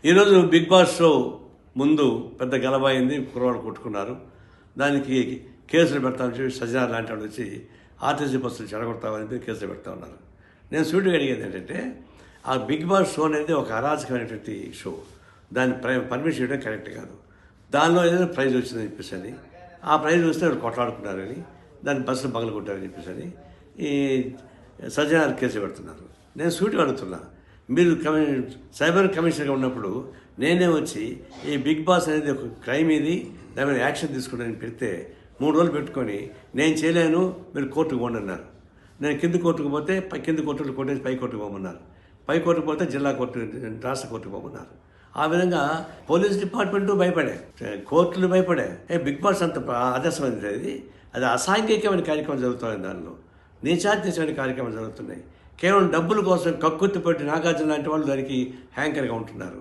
ఈరోజు big boss show ముందు పెద్ద గలబైంది, కుర్రవాళ్ళు కొట్టుకున్నారు. దానికి కేసులు పెడతామని చెప్పి సజ్జన లాంటి వాళ్ళు వచ్చి ఆర్టీసీ బస్సులు చెడగొడతామని కేసులు పెడతా ఉన్నారు. నేను సూటిగా అడిగేది ఏంటంటే, ఆ బిగ్ బాస్ షో అనేది ఒక అరాచకమైనటువంటి షో. దాన్ని పర్మిషన్ ఇవ్వడం కరెక్ట్ కాదు. దానిలో ఏదైనా ప్రైజ్ వచ్చిందని చెప్పేసి అని, ఆ ప్రైజ్ వస్తే వాళ్ళు కొట్లాడుకున్నారని, దాన్ని బస్సులు పగలు కొట్టారని చెప్పేసి అని ఈ సజ్జన కేసు పెడుతున్నారు. నేను సూటిగా అడుగుతున్నా, మీరు సైబర్ కమిషనర్గా ఉన్నప్పుడు నేనే వచ్చి ఈ బిగ్ బాస్ అనేది ఒక క్రైమ్, ఇది దాని మీద యాక్షన్ తీసుకోవడానికి పెడితే 3 రోజులు పెట్టుకొని నేను చేయలేను, మీరు కోర్టుకు పోండి అన్నారు. నేను కింది కోర్టుకు పోతే కింది కోర్టులు కొట్టేసి పై కోర్టుకు పోమన్నారు. పై కోర్టుకు పోతే జిల్లా కోర్టు, రాష్ట్ర కోర్టుకు పోమన్నారు. ఆ విధంగా పోలీస్ డిపార్ట్మెంటు భయపడే, కోర్టులు భయపడే. బిగ్ బాస్ అంత ఆదర్శమైనది, అది అసాంఘికమైన కార్యక్రమం జరుగుతుంది. దానిలో నీచాత్యమైన కార్యక్రమాలు జరుగుతున్నాయి. కేవలం డబ్బుల కోసం కక్కుర్తి పెట్టి నాగార్జున లాంటి వాళ్ళు దానికి హ్యాంకర్గా ఉంటున్నారు.